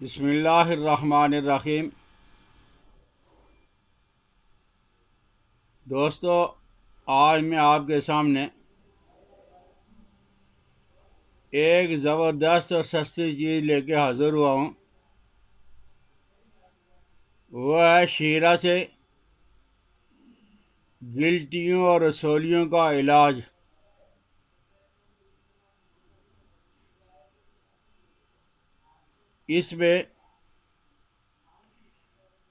बिस्मिल्लाहिर्रहमानिर्रहीम। दोस्तों, आज मैं आपके सामने एक ज़बरदस्त और सस्ती चीज़ लेके हाज़िर हुआ हूँ। वो है शीरा से गिल्टियों और रसोलियों का इलाज। इसमें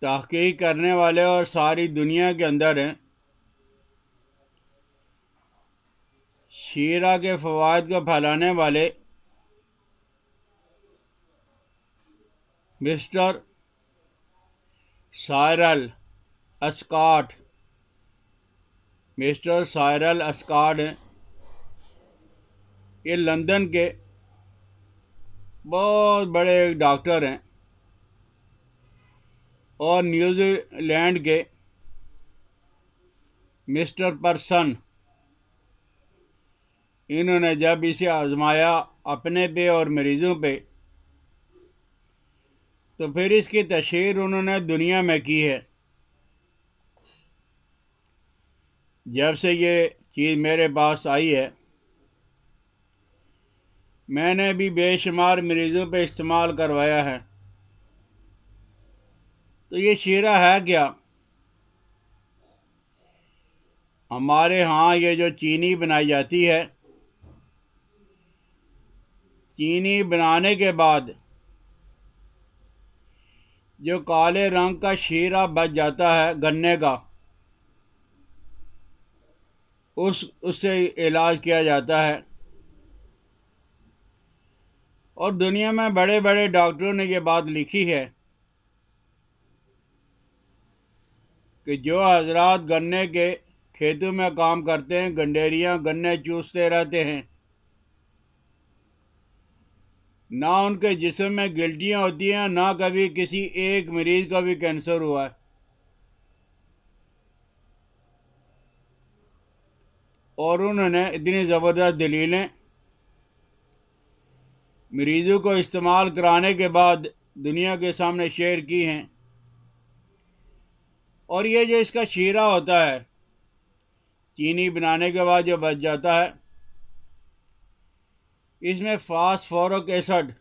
तहकीक करने वाले और सारी दुनिया के अंदर हैं। शीरा के फ़वाइद को फैलाने वाले मिस्टर सायरल अस्काट हैं। ये लंदन के बहुत बड़े एक डॉक्टर हैं और न्यूजीलैंड के मिस्टर पर्सन, इन्होंने जब इसे आजमाया अपने पे और मरीज़ों पे, तो फिर इसकी तशहीर उन्होंने दुनिया में की है। जब से ये चीज़ मेरे पास आई है, मैंने भी बेशुमार मरीज़ों पे इस्तेमाल करवाया है। तो ये शीरा है क्या? हमारे यहाँ ये जो चीनी बनाई जाती है, चीनी बनाने के बाद जो काले रंग का शीरा बच जाता है गन्ने का, उससे इलाज किया जाता है। और दुनिया में बड़े बड़े डॉक्टरों ने ये बात लिखी है कि जो हजरात गन्ने के खेतों में काम करते हैं, गंडेरियां गन्ने चूसते रहते हैं, ना उनके जिस्म में गिल्टियाँ होती हैं, ना कभी किसी एक मरीज का भी कैंसर हुआ है। और उन्होंने इतनी ज़बरदस्त दलीलें मरीज़ों को इस्तेमाल कराने के बाद दुनिया के सामने शेयर की हैं। और ये जो इसका शीरा होता है, चीनी बनाने के बाद जो बच जाता है, इसमें फास्फोरिक एसिड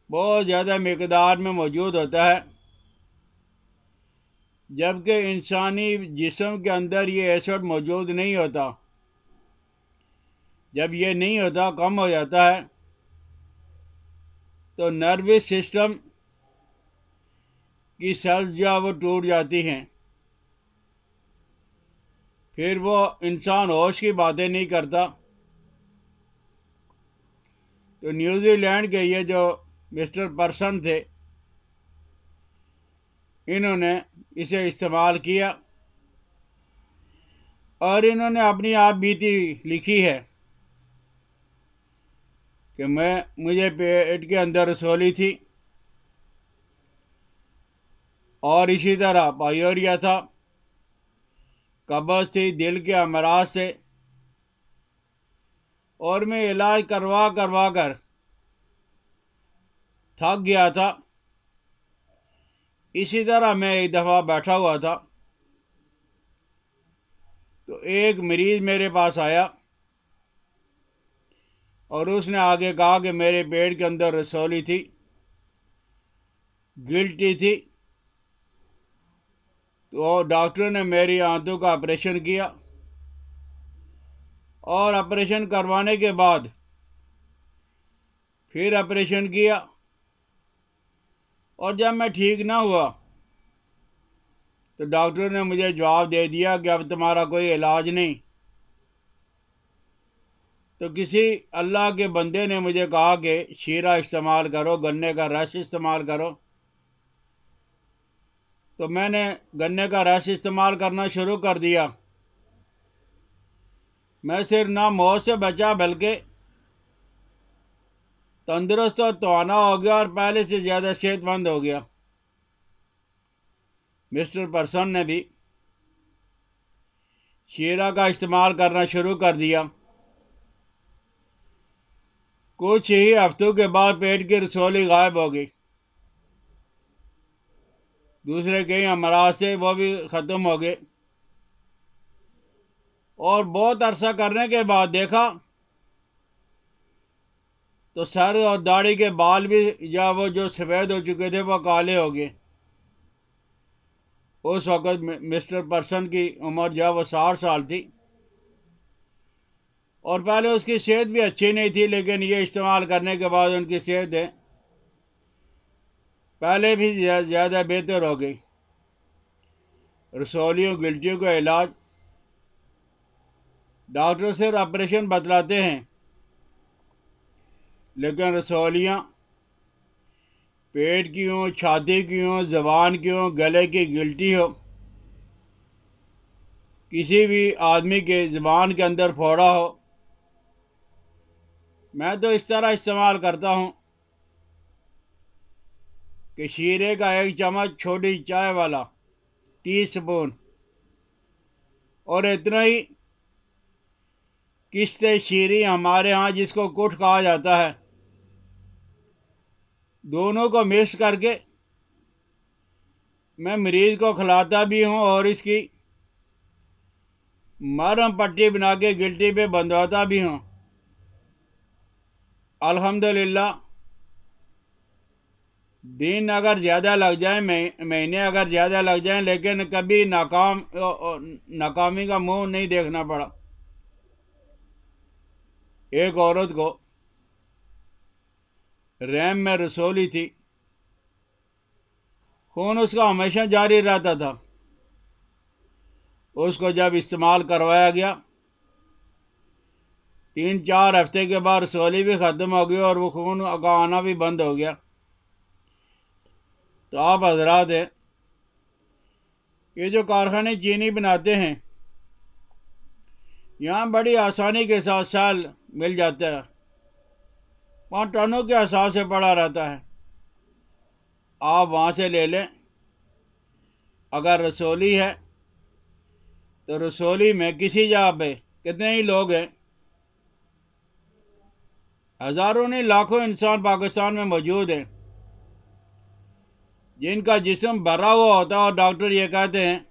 बहुत ज़्यादा मिकदार में मौजूद होता है, जबकि इंसानी जिस्म के अंदर ये एसिड मौजूद नहीं होता। जब ये नहीं होता, कम हो जाता है, तो नर्वस सिस्टम की सेल्स जो वो टूट जाती हैं। फिर वो इंसान होश की बातें नहीं करता। तो न्यूजीलैंड के ये जो मिस्टर पर्सन थे, इन्होंने इसे इस्तेमाल किया और इन्होंने अपनी आप बीती लिखी है कि मुझे पेट के अंदर रसोली थी और इसी तरह पायोरिया था, कब्ज़ थी, दिल के अमराज से, और मैं इलाज करवा करवा कर थक गया था। इसी तरह मैं एक दफ़ा बैठा हुआ था, तो एक मरीज़ मेरे पास आया और उसने आगे कहा कि मेरे पेट के अंदर रसोली थी, गिल्टी थी। तो डॉक्टर ने मेरी आंतों का ऑपरेशन किया और ऑपरेशन करवाने के बाद फिर ऑपरेशन किया, और जब मैं ठीक ना हुआ तो डॉक्टर ने मुझे जवाब दे दिया कि अब तुम्हारा कोई इलाज नहीं। तो किसी अल्लाह के बंदे ने मुझे कहा कि शीरा इस्तेमाल करो, गन्ने का रस इस्तेमाल करो। तो मैंने गन्ने का रस इस्तेमाल करना शुरू कर दिया। मैं सिर्फ ना मौत से बचा, बल्कि तंदुरुस्त और तवाना हो गया और पहले से ज़्यादा सेहतमंद हो गया। मिस्टर पर्सन ने भी शीरा का इस्तेमाल करना शुरू कर दिया कुछ ही हफ्तों के बाद पेट की रसौली गायब हो गई। दूसरे कई अमराज से वो भी ख़त्म हो गए। और बहुत अरसा करने के बाद देखा तो सर और दाढ़ी के बाल भी या वो जो सफ़ेद हो चुके थे वो काले हो गए। उस वक़्त मिस्टर पर्सन की उम्र जो वो 60 साल थी और पहले उसकी सेहत भी अच्छी नहीं थी, लेकिन ये इस्तेमाल करने के बाद उनकी सेहत है पहले भी ज़्यादा बेहतर हो गई। रसौलियों गिल्टियों का इलाज डॉक्टर सिर्फ ऑपरेशन बतलाते हैं, लेकिन रसौलियाँ पेट की हो, छाती की हो, ज़बान की हो, गले की गिल्टी हो, किसी भी आदमी के ज़बान के अंदर फोड़ा हो, मैं तो इस तरह इस्तेमाल करता हूँ कि शीरे का 1 चम्मच छोटी चाय वाला टी स्पून और इतना ही किस्ते शीरी हमारे यहाँ जिसको कुट कहा जाता है, दोनों को मिक्स करके मैं मरीज़ को खिलाता भी हूँ और इसकी मरहम पट्टी बना के गिल्टी पे बंधवाता भी हूँ। अल्हम्दुलिल्लाह दिन अगर ज़्यादा लग जाए, महीने अगर ज़्यादा लग जाएं, लेकिन कभी नाकामी का मुंह नहीं देखना पड़ा। एक औरत को रैम में रसौली थी, खून उसका हमेशा जारी रहता था। उसको जब इस्तेमाल करवाया गया 3-4 हफ्ते के बाद रसौली भी ख़त्म हो गई और वो खून का आना भी बंद हो गया। तो आप हजरात हैं, ये जो कारखाने चीनी बनाते हैं यहाँ बड़ी आसानी के साथ साल मिल जाता है, 5 टनों के हिसाब से पड़ा रहता है। आप वहाँ से ले लें। अगर रसौली है तो रसौली में किसी जगह पे कितने ही लोग हैं, हज़ारों नहीं लाखों इंसान पाकिस्तान में मौजूद हैं जिनका जिस्म भरा हुआ होता है और डॉक्टर ये कहते हैं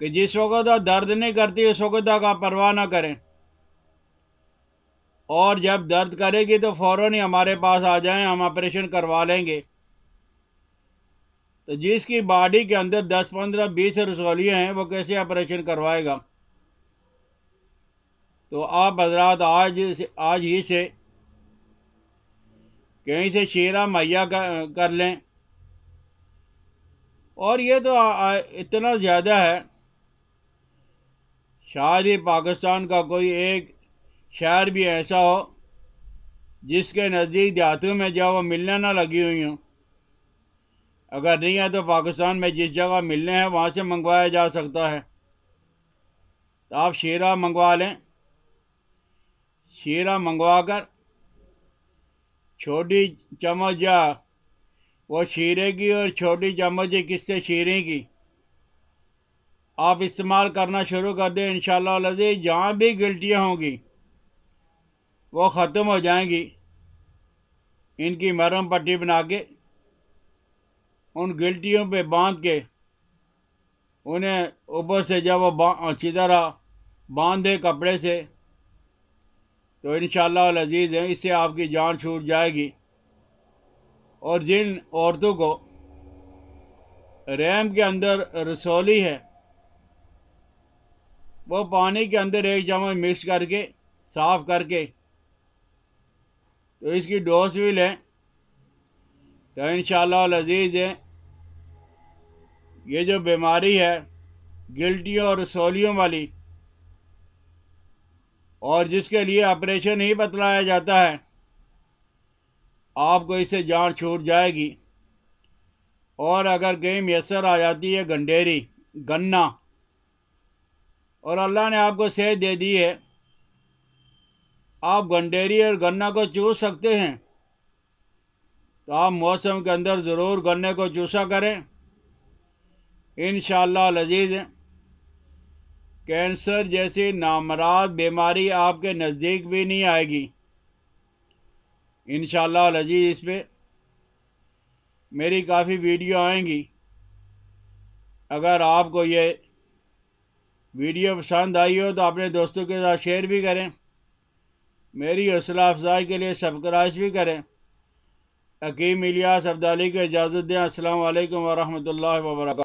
कि जिस वक्त आप दर्द नहीं करती उस वक्त तक आप परवाह ना करें, और जब दर्द करेगी तो फ़ौरन ही हमारे पास आ जाएं, हम ऑपरेशन करवा लेंगे। तो जिसकी बॉडी के अंदर 10, 15, 20 रसौलियाँ हैं वो कैसे ऑपरेशन करवाएगा। तो आप हजरात आज ही से कहीं से शीरा मुहैया कर लें। और ये तो इतना ज़्यादा है, शायद ही पाकिस्तान का कोई एक शहर भी ऐसा हो जिसके नज़दीक देहातों में जब वो मिलने ना लगी हुई हों। अगर नहीं है तो पाकिस्तान में जिस जगह मिलने हैं वहाँ से मंगवाया जा सकता है। तो आप शीरा मंगवा लें। शीरा मंगवा कर छोटी चम्मच या वो शीरे की और छोटी चम्मच किससे शीरे की आप इस्तेमाल करना शुरू कर दें। इंशाअल्लाह अज़ीज़ जहाँ भी गिल्टियाँ होंगी वो ख़त्म हो जाएंगी। इनकी मरहम पट्टी बना के उन गिल्टियों पे बांध के उन्हें ऊपर से जब वो अच्छी तरह बांधे कपड़े से, तो इंशाअल्लाह अज़ीज़ है इससे आपकी जान छूट जाएगी। और जिन औरतों को रैम के अंदर रसौली है वो पानी के अंदर 1 चम्मच मिक्स करके साफ़ करके तो इसकी डोज भी लें। तो इंशाअल्लाह अज़ीज़ है ये जो बीमारी है गिल्टियों और रसौलियों वाली, और जिसके लिए ऑपरेशन ही बतलाया जाता है, आपको इससे जान छूट जाएगी। और अगर कहीं मैसर आ जाती है गंडेरी गन्ना और अल्लाह ने आपको सेहत दे दी है, आप गंडेरी और गन्ना को चूस सकते हैं, तो आप मौसम के अंदर ज़रूर गन्ने को चूसा करें। इंशाअल्लाह अज़ीज़ कैंसर जैसी नामराद बीमारी आपके नज़दीक भी नहीं आएगी। इंशाअल्लाह अज़ीज़ इस पर मेरी काफ़ी वीडियो आएंगी। अगर आपको ये वीडियो पसंद आई हो तो अपने दोस्तों के साथ शेयर भी करें, मेरी हौसला अफजाई के लिए सब्सक्राइब भी करें। हकीम इलियास अब्दाली को इजाज़त दें। अस्सलाम वालेकुम व रहमतुल्लाहि व बरकातहू।